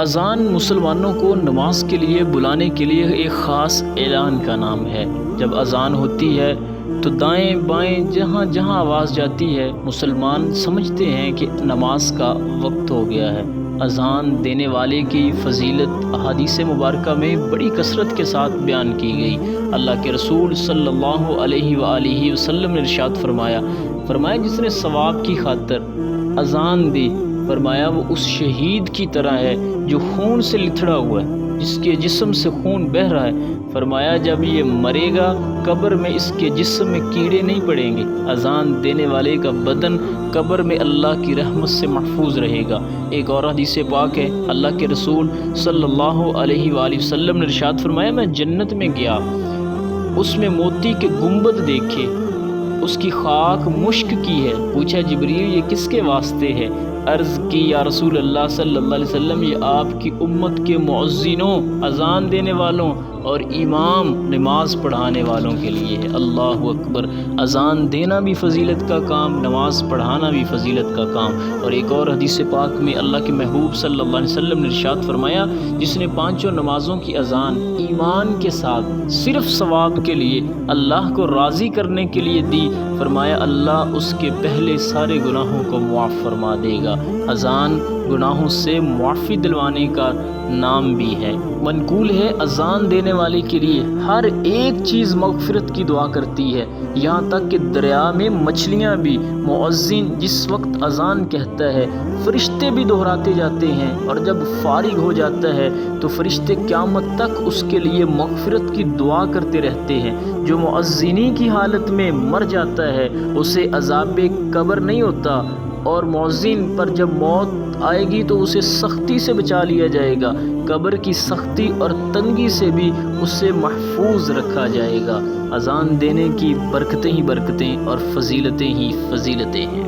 اذان مسلمانوں کو نماز کے لیے بلانے کے لیے ایک خاص اعلان کا نام ہے۔ جب اذان ہوتی ہے تو دائیں بائیں جہاں جہاں آواز جاتی ہے مسلمان سمجھتے ہیں کہ نماز کا وقت ہو گیا ہے۔ اذان دینے والے کی فضیلت احادیث مبارکہ میں بڑی کثرت کے ساتھ بیان کی گئی۔ اللہ کے رسول صلی اللہ علیہ وآلہ وسلم نے ارشاد فرمایا جس نے ثواب کی خاطر اذان دی، فرمایا وہ اس شہید کی طرح ہے جو خون سے لتھڑا ہوا ہے، جس کے جسم سے خون بہہ رہا ہے۔ فرمایا جب یہ مرے گا قبر میں اس کے جسم میں کیڑے نہیں پڑیں گے۔ اذان دینے والے کا بدن قبر میں اللہ کی رحمت سے محفوظ رہے گا۔ ایک اور حدیث پاک ہے، اللہ کے رسول صلی اللہ علیہ وآلہ وسلم نے ارشاد فرمایا میں جنت میں گیا، اس میں موتی کے گنبد دیکھے، اس کی خاک مشک کی ہے۔ پوچھا جبریل یہ کس کے واسطے ہے؟ عرض کی یا رسول اللہ صلی اللہ علیہ وسلم یہ آپ کی امت کے مؤذنوں، اذان دینے والوں اور امام نماز پڑھانے والوں کے لیے ہے۔ اللہ اکبر! اذان دینا بھی فضیلت کا کام، نماز پڑھانا بھی فضیلت کا کام۔ اور ایک اور حدیث پاک میں اللہ کے محبوب صلی اللہ علیہ وسلم نے ارشاد فرمایا جس نے پانچوں نمازوں کی اذان ایمان کے ساتھ صرف ثواب کے لیے اللہ کو راضی کرنے کے لیے دی، فرمایا اللہ اس کے پہلے سارے گناہوں کو معاف فرما دے گا۔ اذان گناہوں سے معافی دلوانے کا نام بھی ہے۔ منقول ہے اذان دینے والے کے لیے ہر ایک چیز مغفرت کی دعا کرتی ہے، یہاں تک کہ دریا میں مچھلیاں بھی مؤذن جس وقت اذان کہتا ہے فرشتے بھی دہراتے جاتے ہیں، اور جب فارغ ہو جاتا ہے تو فرشتے قیامت تک اس کے لیے مغفرت کی دعا کرتے رہتے ہیں۔ جو مؤذنی کی حالت میں مر جاتا ہے اسے عذاب قبر نہیں ہوتا، اور مؤذن پر جب موت آئے گی تو اسے سختی سے بچا لیا جائے گا، قبر کی سختی اور تنگی سے بھی اسے محفوظ رکھا جائے گا۔ اذان دینے کی برکتیں ہی برکتیں اور فضیلتیں ہی فضیلتیں ہیں۔